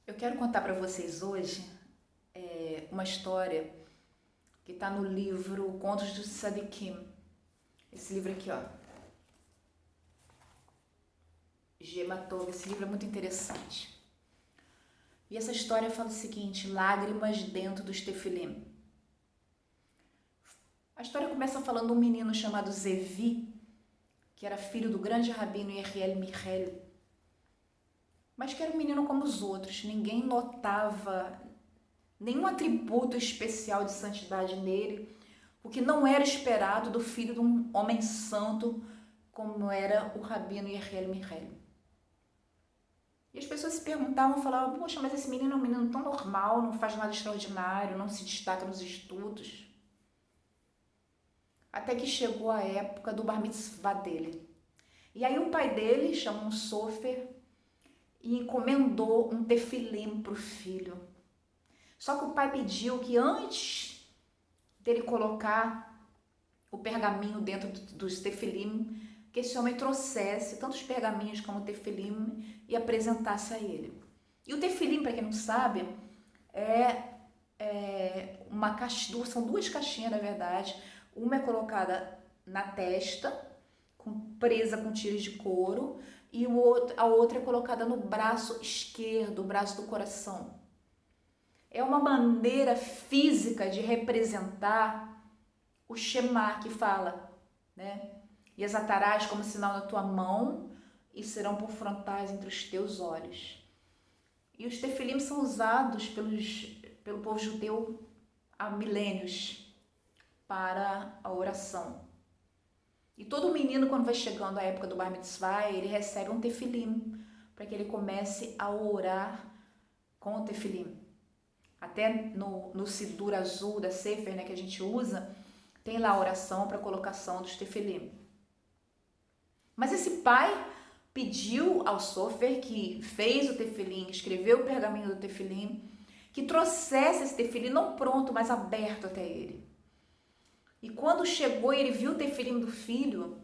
Eu quero contar para vocês hoje uma história que está no livro Contos do Sadikim. Esse livro aqui, ó. Gematov. Esse livro é muito interessante. E essa história fala o seguinte: lágrimas dentro dos tefilim. A história começa falando de um menino chamado Zevi, que era filho do grande rabino Yeriel Michel, mas que era um menino como os outros. Ninguém notava nenhum atributo especial de santidade nele, o que não era esperado do filho de um homem santo como era o rabino Yeriel Michel. E as pessoas se perguntavam, falavam: poxa, mas esse menino é um menino tão normal, não faz nada extraordinário, não se destaca nos estudos. Até que chegou a época do bar mitzvah dele. E aí o pai dele chamou um sofer e encomendou um tefilim para o filho. Só que o pai pediu que antes dele colocar o pergaminho dentro dos tefilim, que esse homem trouxesse tanto os pergaminhos como o tefilim e apresentasse a ele. E o tefilim, para quem não sabe, são duas caixinhas, na verdade. Uma é colocada na testa, presa com tiras de couro, e a outra é colocada no braço esquerdo, o braço do coração. É uma maneira física de representar o Shema que fala, né? E as atarás como sinal na tua mão e serão por frontais entre os teus olhos. E os tefilim são usados pelo povo judeu há milênios para a oração. E todo menino, quando vai chegando a época do bar mitzvah, ele recebe um tefilim para que ele comece a orar com o tefilim. Até no sidur azul da Sefer, né, que a gente usa, tem lá a oração para a colocação dos tefilim. Mas esse pai pediu ao sofer que fez o tefilim, escreveu o pergaminho do tefilim, que trouxesse esse tefilim não pronto, mas aberto até ele. E quando chegou e ele viu o tefilim do filho,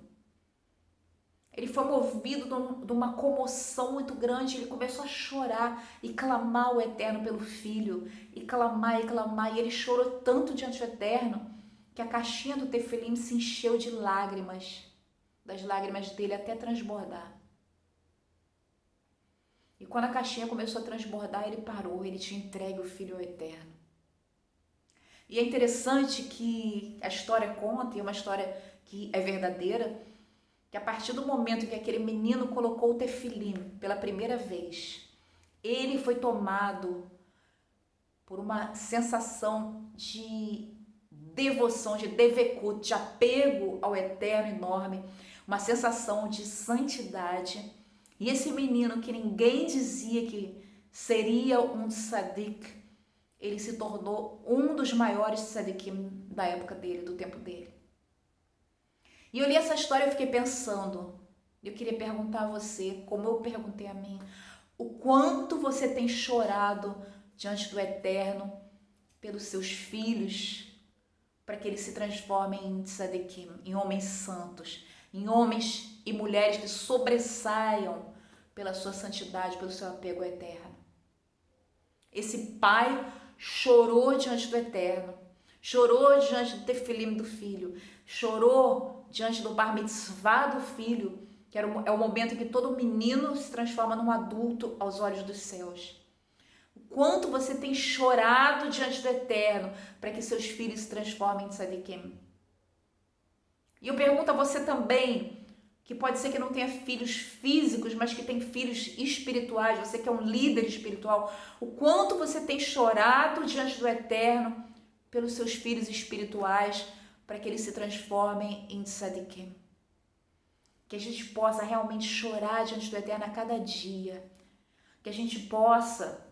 ele foi movido de uma comoção muito grande. Ele começou a chorar e clamar ao Eterno pelo filho, e clamar, e ele chorou tanto diante do Eterno, que a caixinha do tefilim se encheu de lágrimas, das lágrimas dele até transbordar. E quando a caixinha começou a transbordar, ele parou, ele tinha entregue o filho ao Eterno. E é interessante que a história conta, e é uma história que é verdadeira, que a partir do momento em que aquele menino colocou o tefilim pela primeira vez, ele foi tomado por uma sensação de devoção, de devekut, de apego ao Eterno enorme, uma sensação de santidade. E esse menino, que ninguém dizia que seria um tzadik, ele se tornou um dos maiores tzadikim da época dele, do tempo dele. E eu li essa história e fiquei pensando, eu queria perguntar a você, como eu perguntei a mim, o quanto você tem chorado diante do Eterno pelos seus filhos, para que eles se transformem em tzadikim, em homens santos, em homens e mulheres que sobressaiam pela sua santidade, pelo seu apego ao Eterno. Esse pai chorou diante do Eterno, chorou diante do tefilim do filho, chorou diante do bar mitzvah do filho, que é o momento em que todo menino se transforma num adulto aos olhos dos céus. O quanto você tem chorado diante do Eterno para que seus filhos se transformem em tzadikim. E eu pergunto a você também, que pode ser que não tenha filhos físicos, mas que tem filhos espirituais, você que é um líder espiritual, o quanto você tem chorado diante do Eterno pelos seus filhos espirituais, para que eles se transformem em tzadikim. Que a gente possa realmente chorar diante do Eterno a cada dia, que a gente possa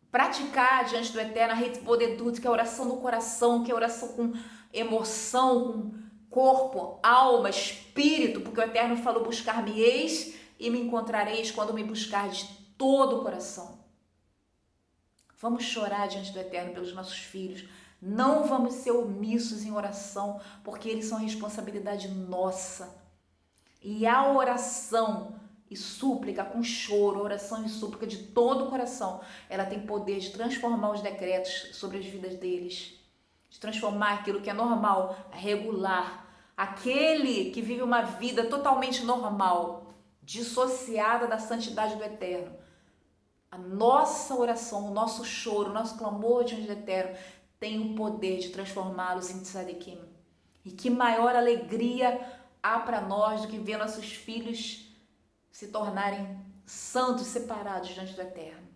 praticar diante do Eterno a hitbodedut, que é a oração do coração, que é a oração com emoção, com corpo, alma, espírito, porque o Eterno falou: buscar-me-eis e me encontrareis quando me buscardes de todo o coração. Vamos chorar diante do Eterno pelos nossos filhos. Não vamos ser omissos em oração, porque eles são responsabilidade nossa. E a oração e súplica com choro, oração e súplica de todo o coração, ela tem poder de transformar os decretos sobre as vidas deles, de transformar aquilo que é normal, regular. Aquele que vive uma vida totalmente normal, dissociada da santidade do Eterno. A nossa oração, o nosso choro, o nosso clamor diante do Eterno tem o poder de transformá-los em tzadikim. E que maior alegria há para nós do que ver nossos filhos se tornarem santos, separados diante do Eterno.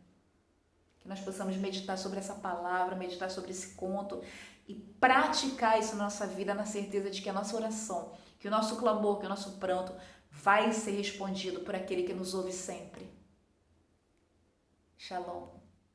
Que nós possamos meditar sobre essa palavra, meditar sobre esse conto e praticar isso na nossa vida, na certeza de que a nossa oração, que o nosso clamor, que o nosso pranto vai ser respondido por aquele que nos ouve sempre. Shalom.